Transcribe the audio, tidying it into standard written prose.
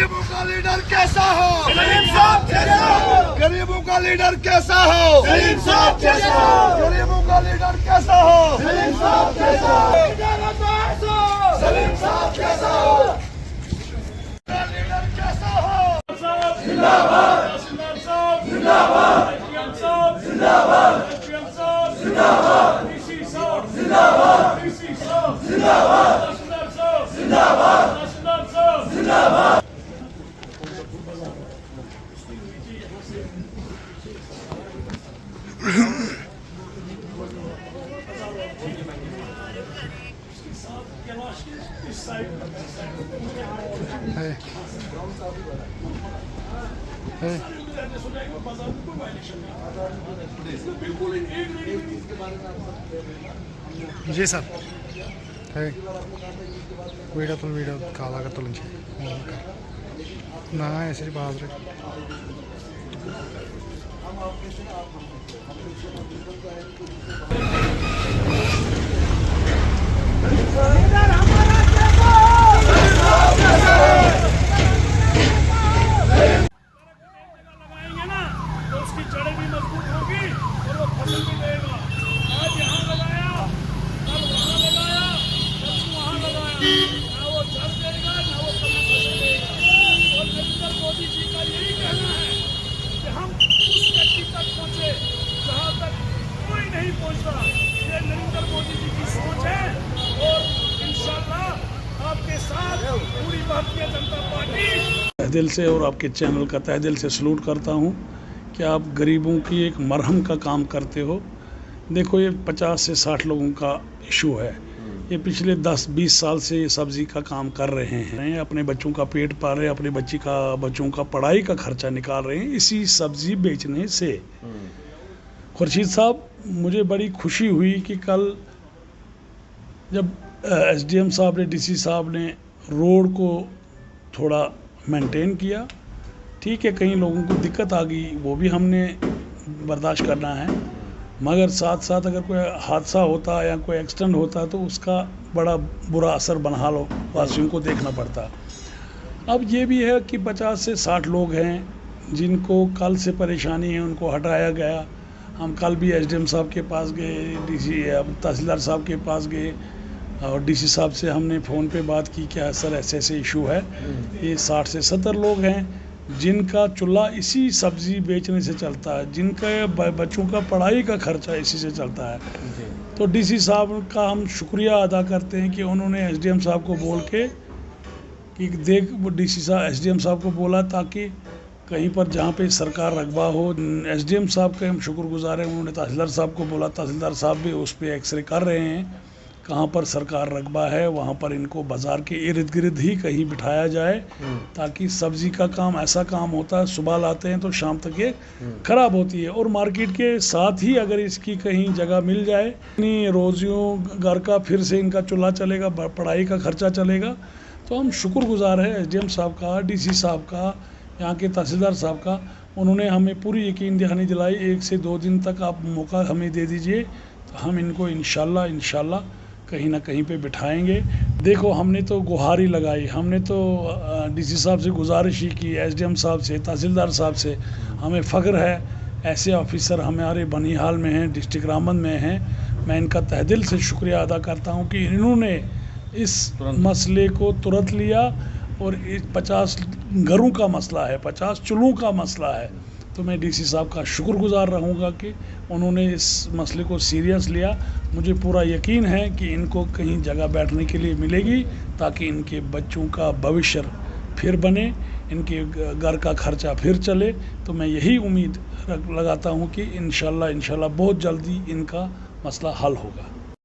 गरीबों का लीडर कैसा हो? सलीम साहब जैसा हो। गरीबों का लीडर कैसा हो? सलीम साहब जैसा हो। गरीबों का लीडर कैसा हो? सलीम साहब जैसा हो। सलीम साहब कैसा हो? लीडर कैसा हो? जिंदाबाद तहसीलदार साहब जिंदाबाद, एसडीएम साहब जिंदाबाद, एसडीएम साहब जिंदाबाद, डीसी साहब जिंदाबाद, डीसी साहब जिंदाबाद, तहसीलदार साहब जिंदाबाद, तहसीलदार साहब जिंदाबाद। जी सर వీడియో కాలాగత్తుల నుంచి నా ಹೆಸರು ಬಾದ್ರೆ लगाएंगे ना तो उसकी जड़ें भी मजबूत होगी और वो फसल भी देगा। आज यहाँ लगाया, कल वहाँ लगाया, परसों वहाँ लगाया, ना वो जड़ देगा ना वो कभी फसल देगा। और नरेंद्र मोदी जी का यही कहना है कि हम उस व्यक्ति तक पहुँचे जहाँ तक कोई नहीं पहुँचता। ये नरेंद्र मोदी जी की सोच है और इंशाल्लाह आपके साथ पूरी भारतीय जनता पार्टी दिल से और आपके चैनल का तहे दिल से सलूट करता हूँ कि आप गरीबों की एक मरहम का काम करते हो। देखो ये 50 से 60 लोगों का इशू है। ये पिछले 10-20 साल से ये सब्ज़ी का काम कर रहे हैं, अपने बच्चों का पेट पाल रहे हैं, अपने बच्चों का पढ़ाई का खर्चा निकाल रहे हैं इसी सब्ज़ी बेचने से। खुर्शीद साहब, मुझे बड़ी खुशी हुई कि कल जब एसडीएम साहब ने, डीसी साहब ने रोड को थोड़ा मेंटेन किया। ठीक है, कई लोगों को दिक्कत आ गई, वो भी हमने बर्दाश्त करना है, मगर साथ साथ अगर कोई हादसा होता या कोई एक्सीडेंट होता तो उसका बड़ा बुरा असर बनहाल वासियों को देखना पड़ता। अब ये भी है कि 50 से 60 लोग हैं जिनको कल से परेशानी है, उनको हटाया गया। हम कल भी एसडीएम साहब के पास गए, डीसी तहसीलदार साहब के पास गए और डीसी साहब से हमने फ़ोन पे बात की कि सर ऐसे ऐसे इशू है। ये 60 से 70 लोग हैं जिनका चूल्हा इसी सब्ज़ी बेचने से चलता है, जिनका बच्चों का पढ़ाई का खर्चा इसी से चलता है। तो डीसी साहब का हम शुक्रिया अदा करते हैं कि उन्होंने एसडीएम साहब को बोल के कि देख, वो डीसी साहब एसडीएम साहब को बोला ताकि कहीं पर जहाँ पे सरकार रकबा हो। एसडीएम साहब के हम शुक्रगुजार हैं, उन्होंने तहसीलदार साहब को बोला, तहसीलदार साहब भी उस पर एक्सरे कर रहे हैं कहाँ पर सरकार रकबा है वहाँ पर इनको बाज़ार के इर्द गिर्द ही कहीं बिठाया जाए, ताकि सब्ज़ी का काम ऐसा काम होता है सुबह लाते हैं तो शाम तक ये ख़राब होती है। और मार्केट के साथ ही अगर इसकी कहीं जगह मिल जाए, इतनी रोज़ियों घर का फिर से इनका चूल्हा चलेगा, पढ़ाई का खर्चा चलेगा। तो हम शुक्रगुजार हैं एसडीएम साहब का, डीसी साहब का, यहाँ के तहसीलदार साहब का। उन्होंने हमें पूरी यकीन दहानी दिलाई, 1 से 2 दिन तक आप मौका हमें दे दीजिए तो हम इनको इंशाल्लाह कहीं ना कहीं पे बिठाएंगे। देखो, हमने तो गुहारी लगाई, हमने तो डीसी साहब से गुजारिश ही की, एसडीएम साहब से, तहसीलदार साहब से। हमें फ़ख्र है ऐसे ऑफिसर हमारे बनिहाल में हैं, डिस्ट्रिक्ट रामबन में हैं। मैं इनका तहे दिल से शुक्रिया अदा करता हूं कि इन्होंने इस मसले को तुरंत लिया। और 50 घरों का मसला है, 50 चूल्हों का मसला है, तो मैं डीसी साहब का शुक्रगुजार रहूँगा कि उन्होंने इस मसले को सीरियस लिया। मुझे पूरा यकीन है कि इनको कहीं जगह बैठने के लिए मिलेगी ताकि इनके बच्चों का भविष्य फिर बने, इनके घर का खर्चा फिर चले। तो मैं यही उम्मीद लगाता हूँ कि इंशाल्लाह बहुत जल्दी इनका मसला हल होगा।